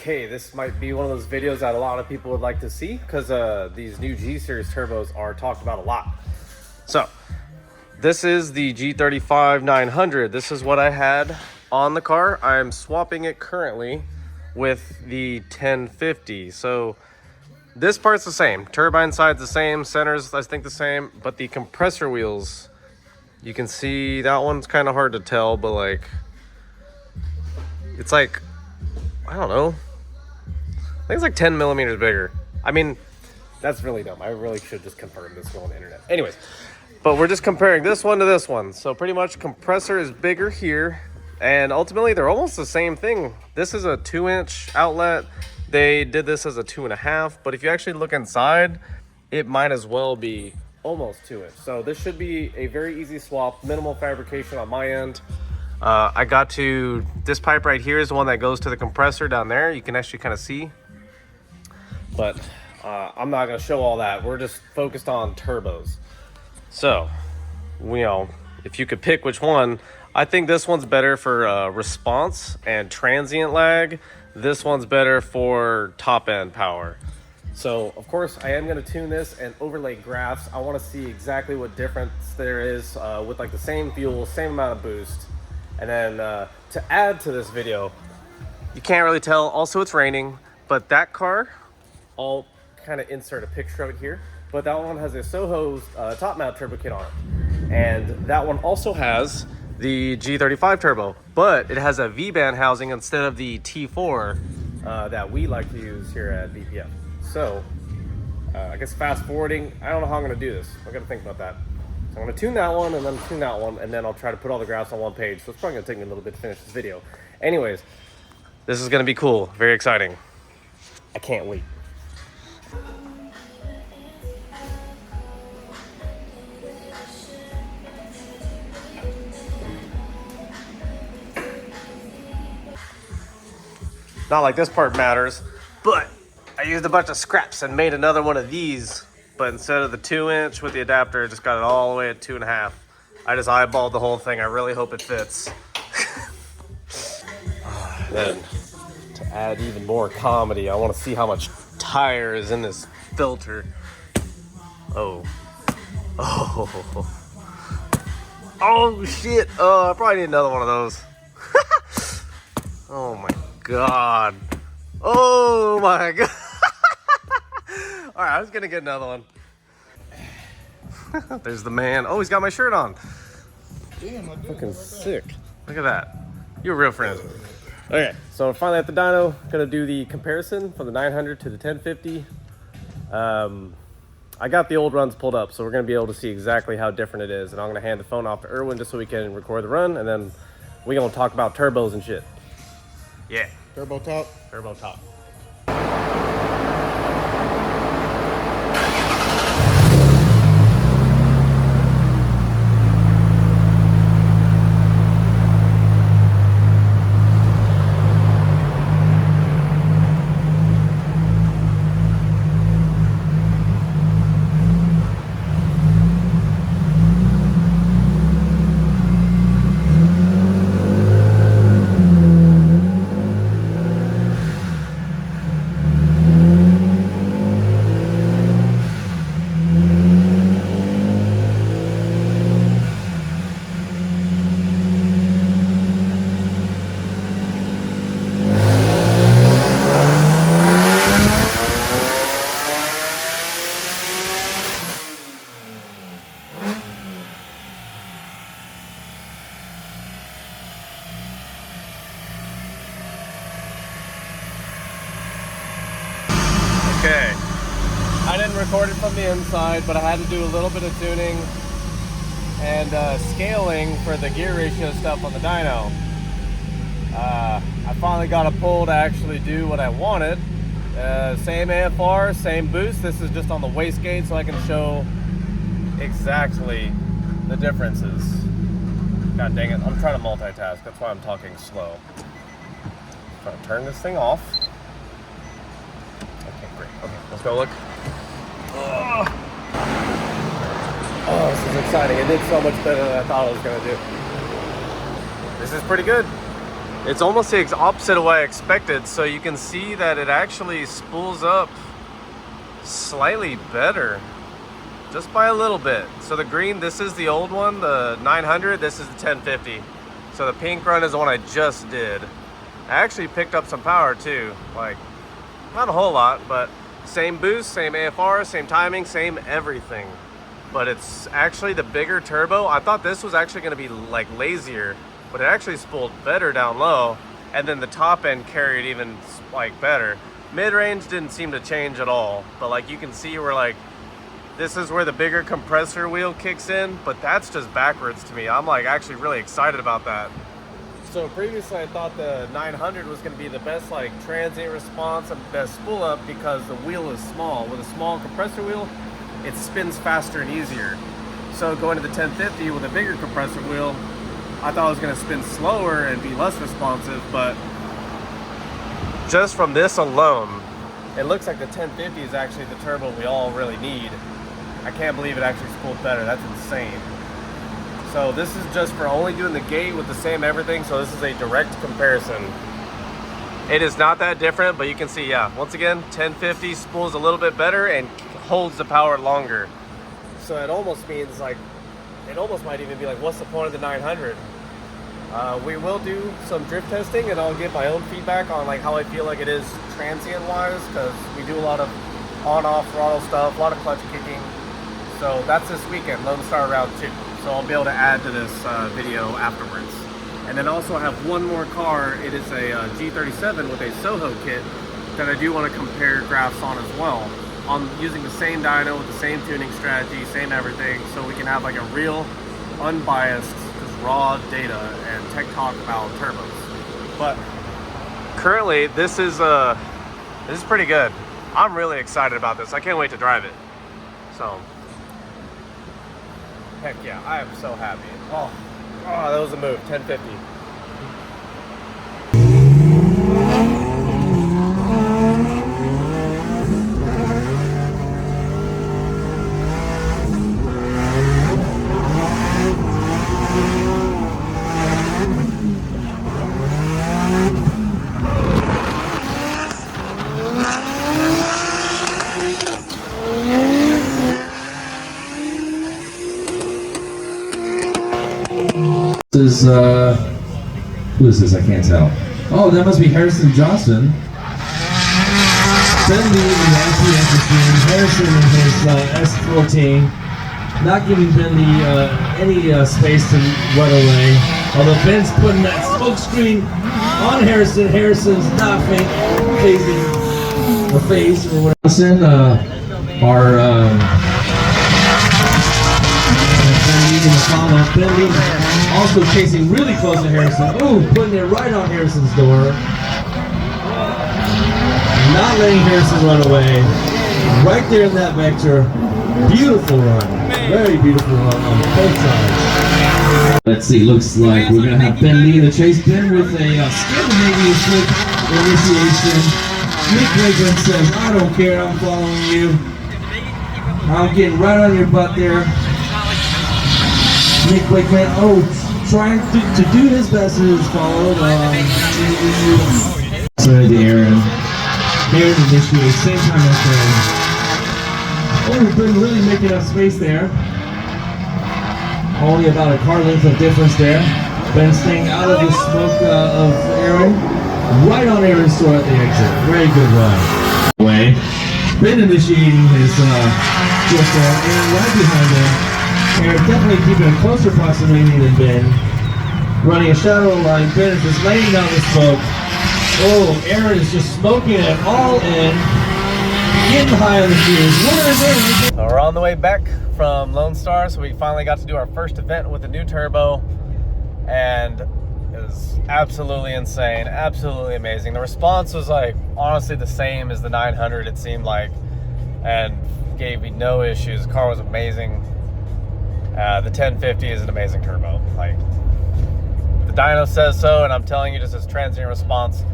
Okay, this might be one of those videos that a lot of people would like to see because these new G series turbos are talked about a lot. So this is the G35-900. This is what I had on the car. I'm swapping it currently with the 1050. So this part's the same. Turbine side's the same. Center's, I think, the same. But the compressor wheels, you can see that one's kind of hard to tell, but like, it's like, I don't know. I think it's like 10 millimeters bigger. I mean, that's really dumb. I really should just confirm this on the internet. Anyways, but we're just comparing this one to this one. So pretty much compressor is bigger here, and ultimately they're almost the same thing. This is a 2-inch outlet. They did this as a 2.5, but if you actually look inside, it might as well be almost 2-inch. So this should be a very easy swap, minimal fabrication on my end. I got to, this pipe right here is the one that goes to the compressor down there. You can actually kind of see, but I'm not going to show all that. We're just focused on turbos. So, you know, if you could pick which one, I think this one's better for response and transient lag. This one's better for top end power. So, of course, I am going to tune this and overlay graphs. I want to see exactly what difference there is with like the same fuel, same amount of boost. And then to add to this video, you can't really tell. Also, it's raining, but that car, I'll kind of insert a picture of it here. But that one has a Soho's top mount turbo kit on it. And that one also has the G35 turbo, but it has a V-band housing instead of the T4 that we like to use here at VPF. So I guess fast forwarding, I don't know how I'm gonna do this. I gotta think about that. So I'm gonna tune that one and then tune that one, and then I'll try to put all the graphs on one page. So it's probably gonna take me a little bit to finish this video. Anyways, this is gonna be cool, very exciting. I can't wait. Not like this part matters, but I used a bunch of scraps and made another one of these, but instead of the 2-inch with the adapter, I just got it all the way at 2.5. I just eyeballed the whole thing. I really hope it fits. Then, to add even more comedy, I want to see how much tire is in this filter. Oh. Oh shit. Oh, I probably need another one of those. Oh my God. Oh my God. All right, I was gonna get another one. There's the man. Oh, he's got my shirt on. Damn, I do. Fucking sick. Look at that. You're a real friend. Okay, so we're finally at the dyno. Gonna do the comparison from the 900 to the 1050. I got the old runs pulled up, so we're gonna be able to see exactly how different it is. And I'm gonna hand the phone off to Erwin just so we can record the run, and then we're gonna talk about turbos and shit. Yeah. Turbo top. Turbo top. Okay, I didn't record it from the inside, but I had to do a little bit of tuning and scaling for the gear ratio stuff on the dyno. I finally got a pull to actually do what I wanted. Same AFR, same boost. This is just on the wastegate so I can show exactly the differences. God dang it, I'm trying to multitask. That's why I'm talking slow. I'm trying to turn this thing off. Okay, let's go look. Oh, this is exciting. It did so much better than I thought it was going to do. This is pretty good. It's almost the opposite of what I expected. So you can see that it actually spools up slightly better, just by a little bit. So the green, this is the old one, the 900, this is the 1050. So the pink run is the one I just did. I actually picked up some power too, like not a whole lot, but same boost, same AFR, same timing, same everything. But it's actually the bigger turbo. I thought this was actually gonna be like lazier, but it actually spooled better down low, and then the top end carried even like better. Mid-range didn't seem to change at all, but like you can see where like this is where the bigger compressor wheel kicks in, but that's just backwards to me. I'm like actually really excited about that. So previously I thought the 900 was going to be the best like transient response and best spool up because the wheel is small. With a small compressor wheel, it spins faster and easier. So going to the 1050 with a bigger compressor wheel, I thought it was going to spin slower and be less responsive, but just from this alone, it looks like the 1050 is actually the turbo we all really need. I can't believe it actually spooled better. That's insane. So this is just for only doing the gate with the same everything. So this is a direct comparison. It is not that different, but you can see, yeah, once again, 1050 spools a little bit better and holds the power longer. So it almost means like, it almost might even be like, what's the point of the 900? We will do some drift testing and I'll give my own feedback on like how I feel like it is transient wise, because we do a lot of on-off throttle stuff, a lot of clutch kicking. So that's this weekend, Lone Star Route 2. So I'll be able to add to this video afterwards. And then also I have one more car. It is a G37 with a Soho kit that I do want to compare graphs on as well. I'm using the same dyno with the same tuning strategy, same everything, so we can have like a real, unbiased, just raw data and tech talk about turbos. But currently, this is pretty good. I'm really excited about this. I can't wait to drive it. So. Heck yeah, I am so happy. Oh, that was a move, 1050. This is, who is this? I can't tell. Oh, that must be Harrison Johnson. Bentley in the anti-interesting, Harrison in his S14, not giving Bentley any space to run away. Although Ben's putting that smoke screen on Harrison, Harrison's not phasing the face or whatever. Bentley also chasing really close to Harrison. Ooh, putting it right on Harrison's door. Not letting Harrison run away. Right there in that vector. Beautiful run. Very beautiful run on both sides. Let's see, looks like we're going to have Bentley in the chase. Ben with a Scandinavian slip initiation. Nick Wakeman says, I don't care, I'm following you. I'm getting right on your butt there. Nick Wakeman, trying to do his best to follow. Sorry to Aaron. Aaron initiates, same time as Ben. We've been really making up space there. Only about a car length of difference there. Ben staying out of the smoke of Aaron. Right on Aaron's door at the exit. Very good run. Way. Ben initiating his just Aaron right behind him. Aaron definitely keeping a closer proximity than Ben. Running a shadow line. Ben is just laying down the smoke. Oh, Aaron is just smoking it all in. Getting high on the fuse. We're on the way back from Lone Star, so we finally got to do our first event with the new turbo. And it was absolutely insane, absolutely amazing. The response was like honestly the same as the 900, it seemed like, and gave me no issues. The car was amazing. The 1050 is an amazing turbo. Like, the dyno says so, and I'm telling you, just as transient response,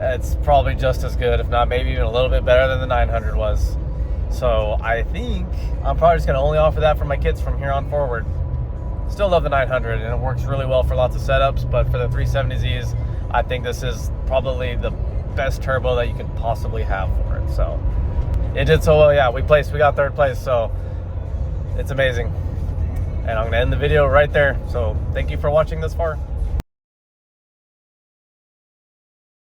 it's probably just as good, if not maybe even a little bit better than the 900 was. So I think I'm probably just going to only offer that for my kids from here on forward. Still love the 900, and it works really well for lots of setups, but for the 370Zs, I think this is probably the best turbo that you could possibly have for it. So it did so well. Yeah, we got third place, so it's amazing. And I'm gonna end the video right there. So thank you for watching this far.